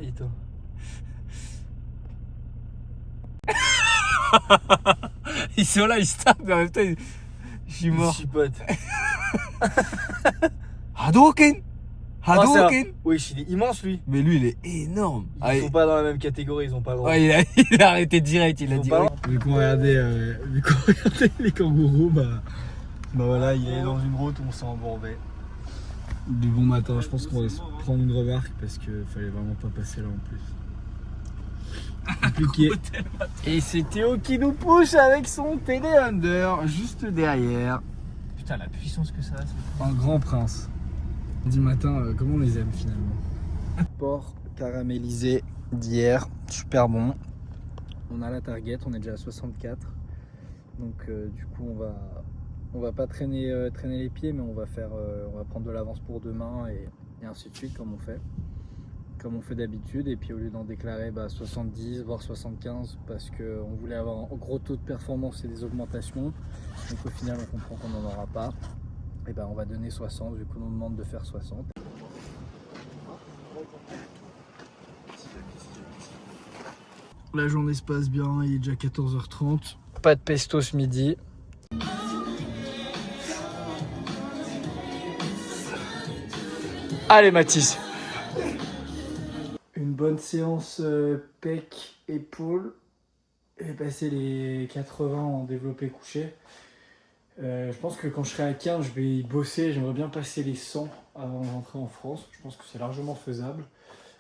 Vito. Ils sont là, ils se tapent, mais en même temps, je suis mort. Chipote. Hadouken! Hadouken! Oui, il est immense lui. Mais lui, il est énorme. Ils sont pas dans la même catégorie, ils ont pas le droit. Ouais, il a arrêté direct, il a dit. Vu qu'on regardait les kangourous, bah voilà, il est dans une route où on s'est embourbé. Du bon matin, je pense qu'on va se prendre une remarque parce qu'il fallait vraiment pas passer là en plus. Compliqué. Et c'est Théo qui nous pousse avec son télé-under juste derrière. Putain, la puissance que ça a, c'est Un grand prince. Du matin, comment on les aime finalement? Porc caramélisé d'hier, super bon. On a la target, on est déjà à 64. Donc du coup on va pas traîner les pieds, mais on va prendre de l'avance pour demain et ainsi de suite comme on fait d'habitude. Et puis au lieu d'en déclarer 70 voire 75 parce qu'on voulait avoir un gros taux de performance et des augmentations, donc au final on comprend qu'on n'en aura pas, et on va donner 60 vu qu'on nous demande de faire 60. La journée se passe bien, il est déjà 14h30. Pas de pesto ce midi. Allez Mathis. Une bonne séance pec, épaule. J'ai passé les 80 en développé couché. Je pense que quand je serai à 15, je vais y bosser. J'aimerais bien passer les 100 avant de rentrer en France. Je pense que c'est largement faisable.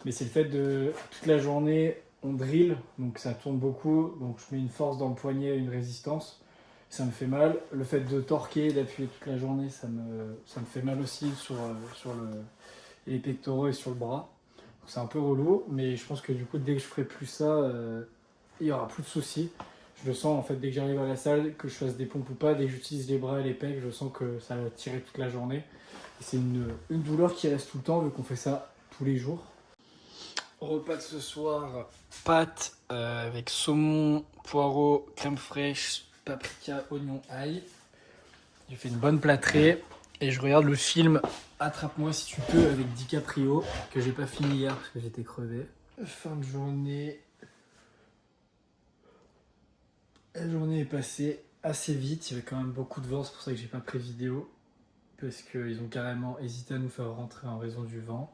Mais c'est le fait de toute la journée, on drill, donc ça tourne beaucoup. Donc je mets une force dans le poignet, une résistance. Ça me fait mal. Le fait de torquer, d'appuyer toute la journée, ça me fait mal aussi sur les pectoraux et sur le bras. C'est un peu relou, mais je pense que du coup, dès que je ferai plus ça, il n'y aura plus de soucis. Je le sens en fait dès que j'arrive à la salle, que je fasse des pompes ou pas, dès que j'utilise les bras et les pecs, je sens que ça va tirer toute la journée. Et c'est une douleur qui reste tout le temps vu qu'on fait ça tous les jours. Repas de ce soir, pâtes avec saumon, poireaux, crème fraîche, paprika, oignon, ail. J'ai fait une bonne plâtrée et je regarde le film Attrape-moi si tu peux avec DiCaprio que j'ai pas fini hier parce que j'étais crevé. Fin de journée. La journée est passée assez vite, il y avait quand même beaucoup de vent, c'est pour ça que j'ai pas pris vidéo parce qu'ils ont carrément hésité à nous faire rentrer en raison du vent.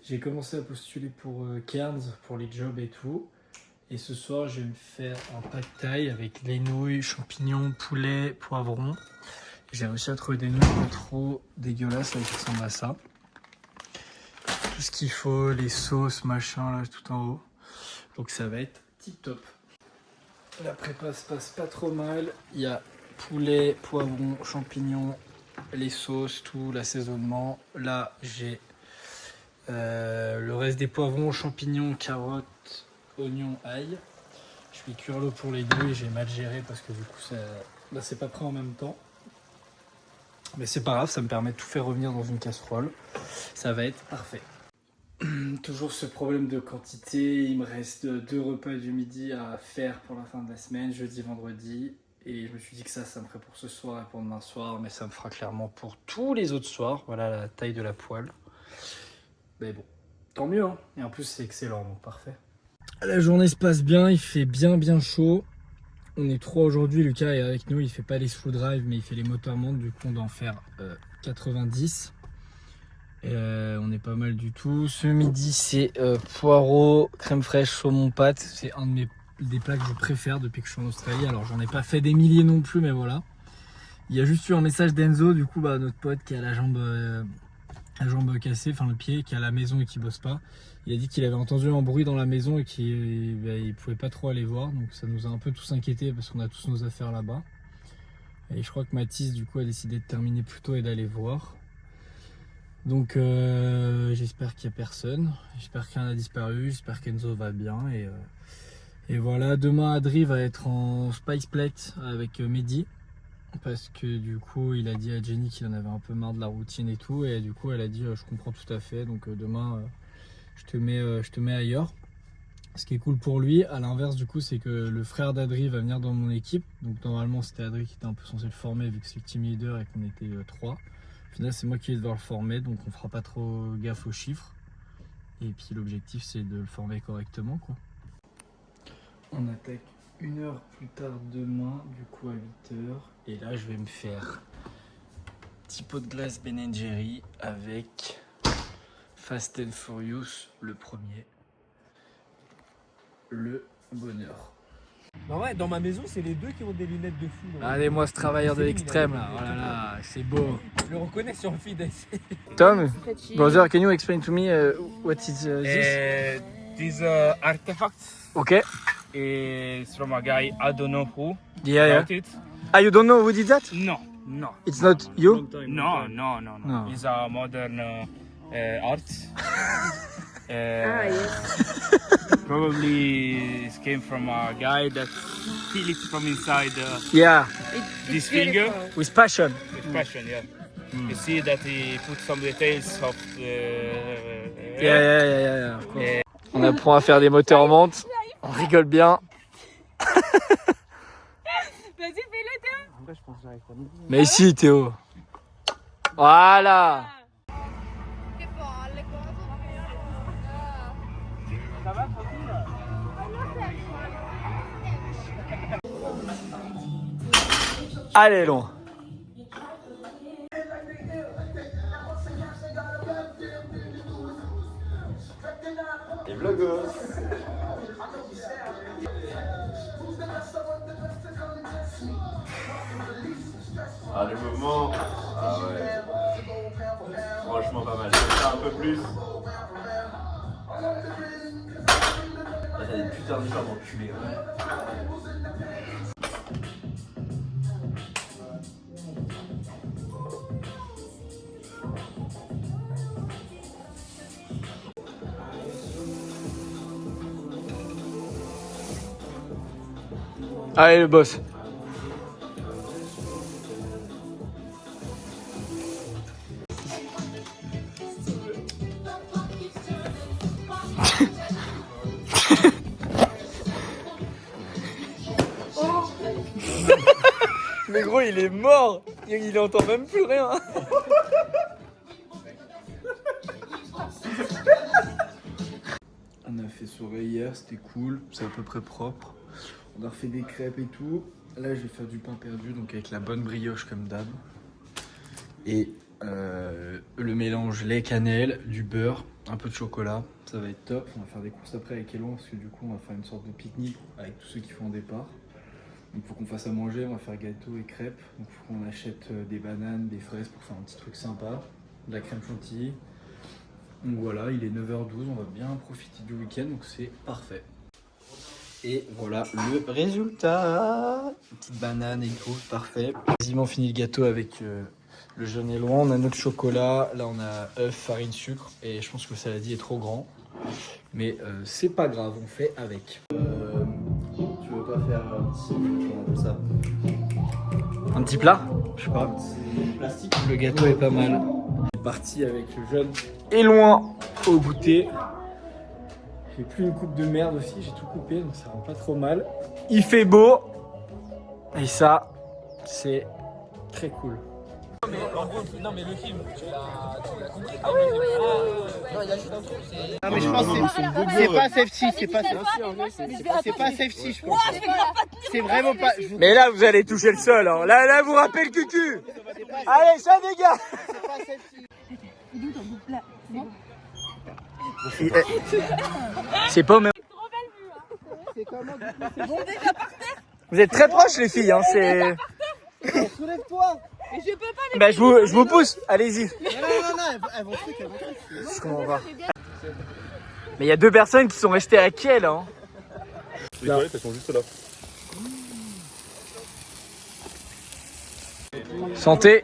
J'ai commencé à postuler pour Cairns, pour les jobs et tout. Et ce soir, je vais me faire un pad thai avec les nouilles, champignons, poulet, poivrons. J'ai réussi à trouver des nouilles pas trop dégueulasses là, qui ressemblent à ça. Tout ce qu'il faut, les sauces, machin, là, tout en haut. Donc ça va être tip top. La prépa se passe pas trop mal. Il y a poulet, poivrons, champignons, les sauces, tout, l'assaisonnement. Là, j'ai le reste des poivrons, champignons, carottes, oignons, ail. Je vais cuire l'eau pour les nouilles, j'ai mal géré parce que du coup là c'est pas prêt en même temps. Mais c'est pas grave, ça me permet de tout faire revenir dans une casserole. Ça va être parfait. Toujours ce problème de quantité, il me reste 2 repas du midi à faire pour la fin de la semaine, jeudi, vendredi. Et je me suis dit que ça me ferait pour ce soir et pour demain soir, mais ça me fera clairement pour tous les autres soirs. Voilà la taille de la poêle. Mais bon, tant mieux, hein. Et en plus c'est excellent, donc parfait. La journée se passe bien, il fait bien chaud. On est 3 aujourd'hui, Lucas est avec nous, il fait pas les slow drive mais il fait les moteur montes, du coup on doit en faire 90. Et on est pas mal du tout. Ce midi c'est poireaux, crème fraîche, saumon, pâte. C'est un des plats que je préfère depuis que je suis en Australie. Alors j'en ai pas fait des milliers non plus, mais voilà. Il y a juste eu un message d'Enzo, du coup notre pote qui a la jambe cassée, enfin le pied, qui est à la maison et qui bosse pas. Il a dit qu'il avait entendu un bruit dans la maison et qu'il pouvait pas trop aller voir. Donc ça nous a un peu tous inquiétés parce qu'on a tous nos affaires là-bas. Et je crois que Mathis du coup a décidé de terminer plus tôt et d'aller voir. Donc j'espère qu'il n'y a personne. J'espère qu'il y en a disparu. J'espère qu'Enzo va bien. Et voilà, demain Adri va être en Spice Plate avec Mehdi. Parce que du coup il a dit à Jenny qu'il en avait un peu marre de la routine et tout, et du coup elle a dit je comprends tout à fait, donc demain je te mets ailleurs. Ce qui est cool pour lui, à l'inverse du coup, c'est que le frère d'Adri va venir dans mon équipe. Donc normalement c'était Adri qui était un peu censé le former vu que c'est le team leader et qu'on était 3. Au final c'est moi qui vais devoir le former, donc on fera pas trop gaffe aux chiffres. Et puis l'objectif c'est de le former correctement quoi. On attaque 1 heure plus tard demain, du coup à 8 heures. Et là je vais me faire petit pot de glace Ben & Jerry avec Fast and Furious, le premier. Le bonheur. Bah ouais, dans ma maison, c'est les deux qui ont des lunettes de fou. Allez, moi ce travailleur de l'extrême là, oh là là, c'est beau. Je le reconnais sur le feed. Tom, brother, can you explain to me what is this? These artifacts Okay. is from a guy I don't know who Yeah, wrote it. Ah, you don't know who did that? No, no, It's not you? no. No. It's a modern art. Yes. Probably it came from a guy that feel it from inside Yeah, this finger with passion. with passion. Yeah. You see that he put some details of Yeah, of course. On apprend à faire des moteurs en menthe, on rigole bien. Vas-y, fais-le, toi. Mais si Théo. Voilà. Che folle, cosa. Allez, long. Les vlogos. Ah, le mouvement. Ah ouais. Franchement pas mal. Je vais faire un peu plus. Ah, t'as des putains de jambes enculées, ouais. Allez, le boss. Mais gros, il est mort. Il entend même plus rien. On a fait soirée hier, c'était cool, c'est à peu près propre. On a refait des crêpes et tout. Là, je vais faire du pain perdu, donc avec la bonne brioche comme d'hab. Et le mélange lait cannelle, du beurre, un peu de chocolat. Ça va être top. On va faire des courses après avec Elon parce que du coup, on va faire une sorte de pique-nique avec tous ceux qui font un départ. Donc, il faut qu'on fasse à manger. On va faire gâteau et crêpes. Donc, il faut qu'on achète des bananes, des fraises pour faire un petit truc sympa. De la crème chantilly. Donc voilà, il est 9h12. On va bien profiter du week-end. Donc, c'est parfait. Et voilà le résultat. Une petite banane et tout, parfait. Quasiment fini le gâteau avec le jaune et loin. On a notre chocolat. Là, on a œuf, farine, sucre. Et je pense que le saladier est trop grand. Mais c'est pas grave, on fait avec. Tu veux pas faire un petit. Comment on appelle ça? Un petit plat? Je sais pas. Un petit plastique. Le gâteau est pas mal. C'est parti avec le jaune et loin au goûter. J'ai plus une coupe de merde aussi, j'ai tout coupé donc ça rend pas trop mal. Il fait beau et ça c'est très cool. Non, mais le film, tu l'as compris. Non, il y a juste un truc, c'est. Non mais je pense que c'est pas safety, c'est pas safety je pense. C'est vraiment pas. Mais là vous allez toucher le sol, hein. Là vous rappelez le cucu. Allez ça dégage. C'est pas safety. C'est pas au même. C'est comment du coup c'est bon déjà par terre. Vous êtes très proches les filles, hein. C'est. Soulève-toi. Mais je peux pas. Bah je vous pousse, allez-y. Non, elles vont truc. Je comprends pas. Mais il y a 2 personnes qui sont restées à quai là. Hein. Les toilettes, elles sont juste là. Santé.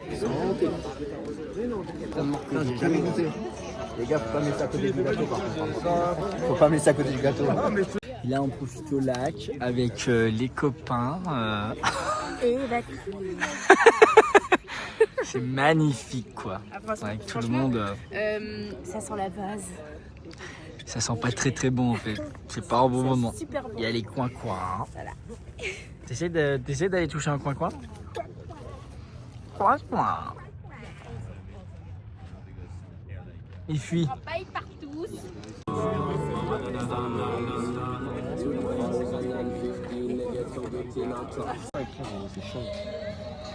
Les gars, faut pas mettre ça à côté du gâteau par contre. Faut pas mettre ça à côté du gâteau. Et là on profite au lac avec les copains. Et la C'est magnifique quoi. Avec tout le monde. ça sent la base. Ça sent pas très bon en fait. C'est pas un bon moment. Super bon. Il y a les coins-coins. Hein. Voilà. T'essaies d'aller toucher un coin-coin? Coin-coin. Il fuit. Pas y part tous.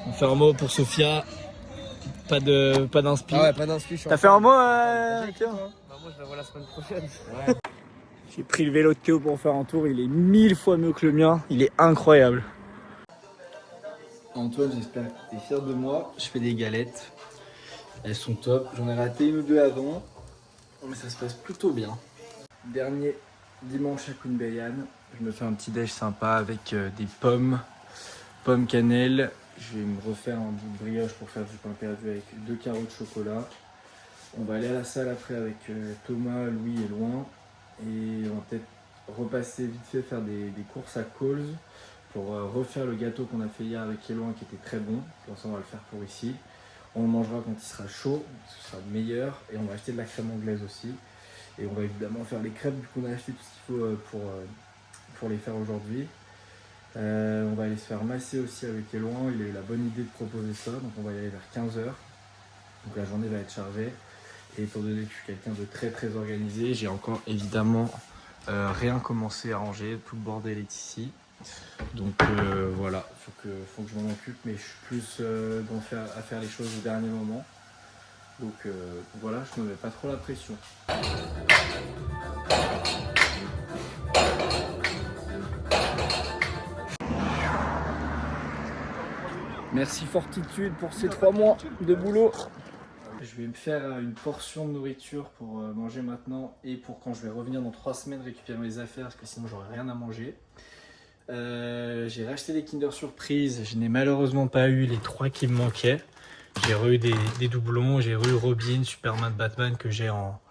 On fait un mot pour Sophia. Pas d'inspi. Ah ouais, pas d'inspi. T'as fait un mot Théo? Bah moi je la vois la semaine prochaine. J'ai pris le vélo de Théo pour faire un tour. Il est 1000 fois mieux que le mien. Il est incroyable. Antoine, j'espère que tu es fier de moi. Je fais des galettes. Elles sont top. J'en ai raté une ou deux avant. Mais ça se passe plutôt bien. Dernier dimanche à Kounbayan. Je me fais un petit déj sympa avec des pommes cannelle. Je vais me refaire un bout de brioche pour faire du pain perdu avec 2 carreaux de chocolat. On va aller à la salle après avec Thomas, Louis et Loin. Et on va peut-être repasser vite fait faire des courses à Coles pour refaire le gâteau qu'on a fait hier avec Eloin qui était très bon. Comme ça on va le faire pour ici. On le mangera quand il sera chaud, ce sera meilleur. Et on va acheter de la crème anglaise aussi. Et on va évidemment faire les crêpes vu qu'on a acheté tout ce qu'il faut pour les faire aujourd'hui. On va aller se faire masser aussi avec Eloin. Il a eu la bonne idée de proposer ça. Donc on va y aller vers 15h. Donc la journée va être chargée. Et étant donné que je suis quelqu'un de très très organisé, j'ai encore évidemment rien commencé à ranger. Tout le bordel est ici. Donc voilà, faut que je m'en occupe. Mais je suis plus à faire les choses au dernier moment. Donc voilà, je me mets pas trop la pression. Merci Fortitude pour ces 3 mois de boulot. Je vais me faire une portion de nourriture pour manger maintenant et pour quand je vais revenir dans 3 semaines récupérer mes affaires parce que sinon j'aurai rien à manger. J'ai racheté des Kinder Surprise, je n'ai malheureusement pas eu les 3 qui me manquaient. J'ai eu des doublons, j'ai eu Robin, Superman, Batman que j'ai en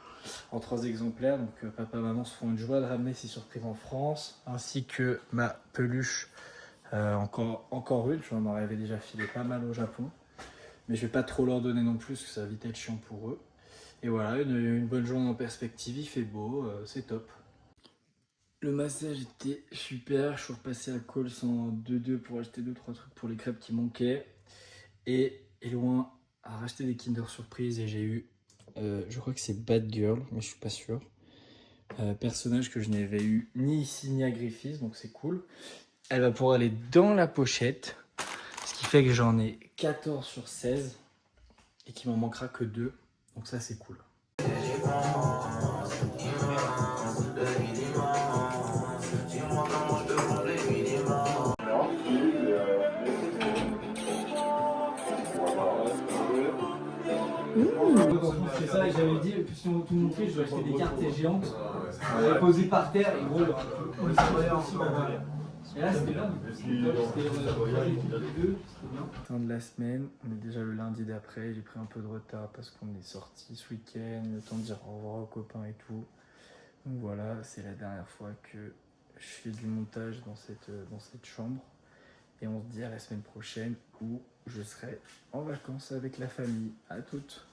3 exemplaires. Donc papa et maman se font une joie de ramener ces surprises en France, ainsi que ma peluche. Encore une, je m'en avais déjà filé pas mal au Japon. Mais je vais pas trop leur donner non plus parce que ça va vite être chiant pour eux. Et voilà, une bonne journée en perspective, il fait beau, c'est top. Le massage était super, je suis repassé à Coles en 2-2 pour acheter 2-3 trucs pour les crêpes qui manquaient. Et Eloin a racheté des Kinder Surprise et j'ai eu, je crois que c'est Bad Girl, mais je suis pas sûr. Personnage que je n'avais eu ni ici ni à Griffiths, donc c'est cool. Elle va pouvoir aller dans la pochette, ce qui fait que j'en ai 14 sur 16 et qu'il m'en manquera que 2, donc ça c'est cool. C'est ça, et j'avais dit que si on veut tout montrer, je vais acheter des cartes géantes. On va les poser par terre et gros, on les travailler aussi. Et là c'était bien, fin de la semaine, on est déjà le lundi d'après, j'ai pris un peu de retard parce qu'on est sorti ce week-end, le temps de dire au revoir aux copains et tout. Donc voilà, c'est la dernière fois que je fais du montage dans cette chambre. Et on se dit à la semaine prochaine où je serai en vacances avec la famille. À toutes.